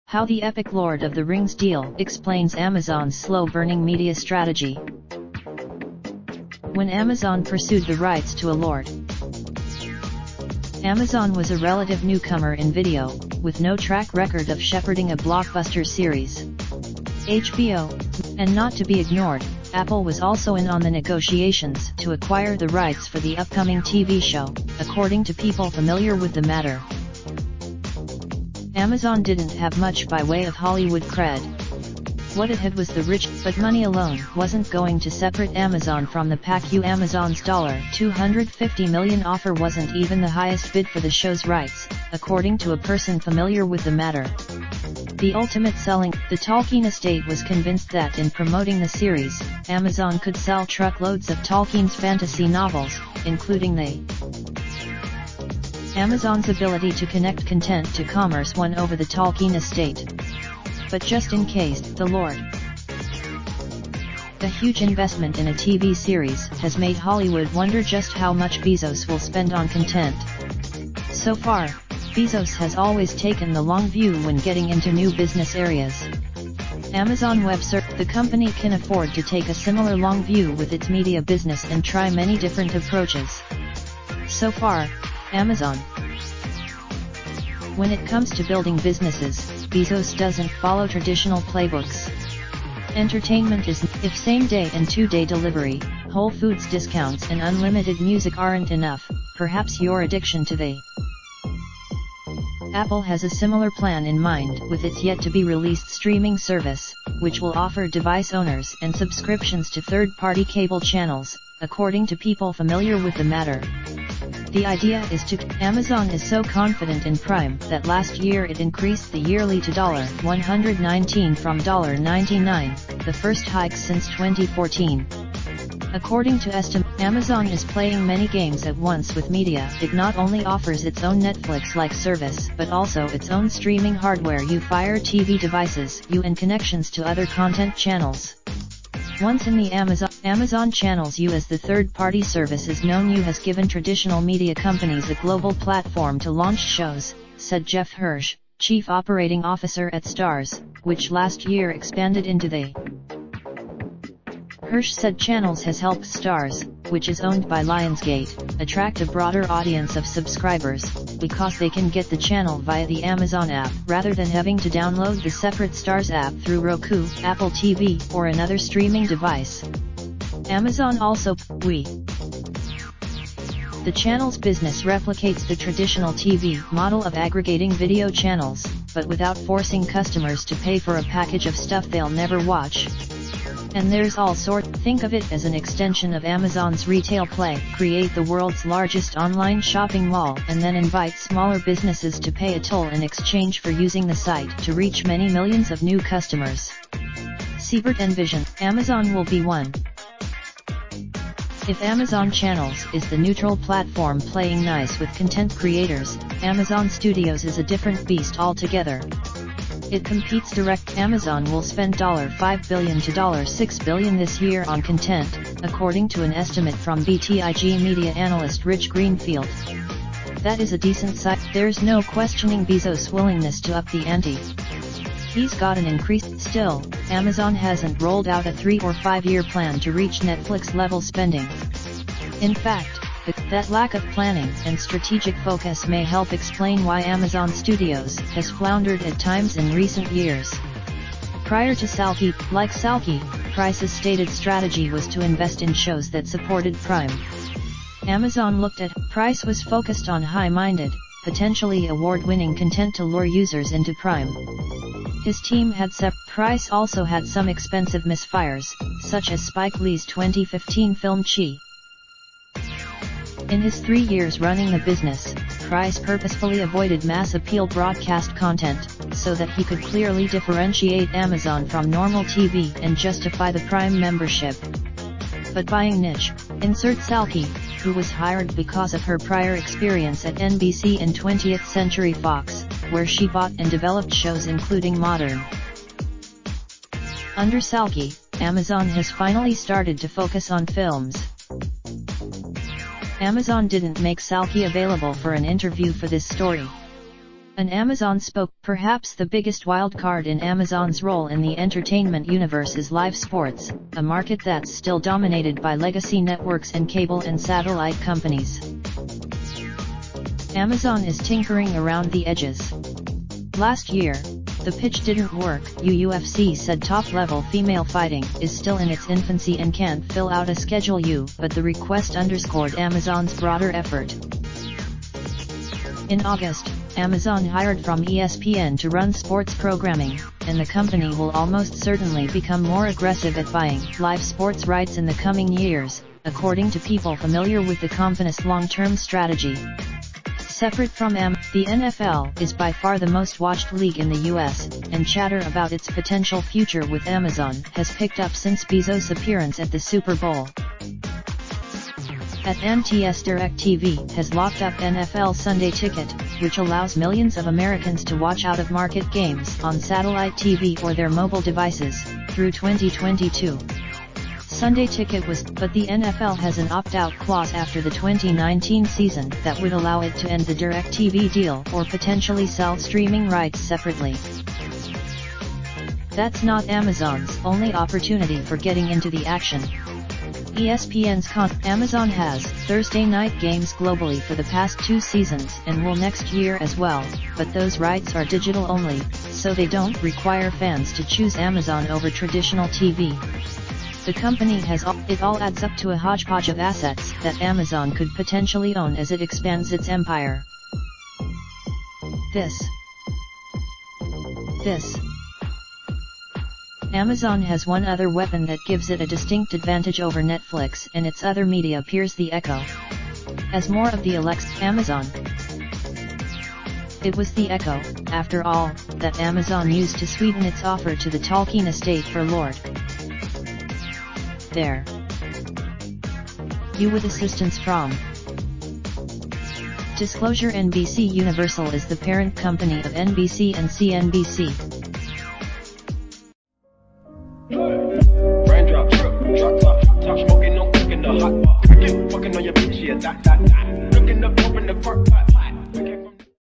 How the epic Lord of the Rings deal explains Amazon's slow-burning media strategy. When Amazon pursued the rights to a Lord, Amazon was a relative newcomer in video, with no track record of shepherding a blockbuster series. HBO, and not to be ignored, Apple was also in on the negotiations to acquire the rights for the upcoming TV show, according to people familiar with the matter. Amazon didn't have much by way of Hollywood cred. What it had was the rich, but money alone wasn't going to separate Amazon from the pack. Amazon's $250 million offer wasn't even the highest bid for the show's rights, according to a person familiar with the matter. The ultimate selling, the Tolkien estate was convinced that in promoting the series, Amazon could sell truckloads of Tolkien's fantasy novels, including Amazon's ability to connect content to commerce won over the Tolkien estate. But just in case, the Lord. A huge investment in a TV series has made Hollywood wonder just how much Bezos will spend on content. So far, Bezos has always taken the long view when getting into new business areas. Amazon Web Services, the company can afford to take a similar long view with its media business and try many different approaches. So far, Amazon. When it comes to building businesses, Bezos doesn't follow traditional playbooks. Entertainment is, if same-day and two-day delivery, Whole Foods discounts and unlimited music aren't enough, perhaps your addiction to Apple has a similar plan in mind with its yet-to-be-released streaming service, which will offer device owners and subscriptions to third-party cable channels, according to people familiar with the matter. The idea is Amazon is so confident in Prime that last year it increased the yearly to $119 from $99, the first hike since 2014. According to estimates, Amazon is playing many games at once with media. It not only offers its own Netflix-like service but also its own streaming hardware, Fire TV devices, and connections to other content channels. Once in the Amazon channels, as the third-party service is known, has given traditional media companies a global platform to launch shows, said Jeff Hirsch, Chief Operating Officer at Starz, which last year expanded into Hirsch said Channels has helped Starz, which is owned by Lionsgate, attract a broader audience of subscribers, because they can get the channel via the Amazon app rather than having to download the separate Starz app through Roku, Apple TV, or another streaming device. Amazon also, The channel's business replicates the traditional TV model of aggregating video channels, but without forcing customers to pay for a package of stuff they'll never watch. And there's all sorts. Think of it as an extension of Amazon's retail play. Create the world's largest online shopping mall and then invite smaller businesses to pay a toll in exchange for using the site to reach many millions of new customers. Siebert envisioned, Amazon will be one. If Amazon Channels is the neutral platform playing nice with content creators, Amazon Studios is a different beast altogether. It competes direct. Amazon will spend $5 billion to $6 billion this year on content, according to an estimate from BTIG media analyst Rich Greenfield. That is a decent size. There's no questioning Bezos' willingness to up the ante. He's got an increase. Still, Amazon hasn't rolled out a 3 or 5 year plan to reach Netflix-level spending. In fact, that lack of planning and strategic focus may help explain why Amazon Studios has floundered at times in recent years. Prior to Salky, Price's stated strategy was to invest in shows that supported Prime. Amazon looked at. Price was focused on high-minded, potentially award-winning content to lure users into Prime. His team had Price also had some expensive misfires, such as Spike Lee's 2015 film Chi. In his 3 years running the business, Price purposefully avoided mass appeal broadcast content, so that he could clearly differentiate Amazon from normal TV and justify the Prime membership. But buying niche, insert Salky, who was hired because of her prior experience at NBC and 20th Century Fox, where she bought and developed shows including Modern. Under Salky, Amazon has finally started to focus on films. Amazon didn't make Salkie available for an interview for this story. An Amazon spoke, perhaps the biggest wildcard in Amazon's role in the entertainment universe is live sports, a market that's still dominated by legacy networks and cable and satellite companies. Amazon is tinkering around the edges. Last year, the pitch didn't work. UFC said top-level female fighting is still in its infancy and can't fill out a Schedule U, but the request underscored Amazon's broader effort. In August, Amazon hired from ESPN to run sports programming, and the company will almost certainly become more aggressive at buying live sports rights in the coming years, according to people familiar with the company's long-term strategy. Separate from the NFL is by far the most watched league in the US, and chatter about its potential future with Amazon has picked up since Bezos' appearance at the Super Bowl. At NTS DirecTV has locked up NFL Sunday Ticket, which allows millions of Americans to watch out-of-market games on satellite TV or their mobile devices, through 2022. Sunday Ticket but the NFL has an opt-out clause after the 2019 season that would allow it to end the DirecTV deal or potentially sell streaming rights separately. That's not Amazon's only opportunity for getting into the action. Amazon has Thursday night games globally for the past 2 seasons and will next year as well, but those rights are digital only, so they don't require fans to choose Amazon over traditional TV. The company has it all adds up to a hodgepodge of assets that Amazon could potentially own as it expands its empire. This. Amazon has one other weapon that gives it a distinct advantage over Netflix and its other media peers, the Echo. As more of the Amazon. It was the Echo, after all, that Amazon used to sweeten its offer to the Tolkien estate for Lord there. You with assistance from Disclosure. NBC Universal is the parent company of NBC and CNBC. Raindrop, drop top smoking, no cooking the hot pot. Fucking on your bitch, yeah, that. Looking up, open the park pot.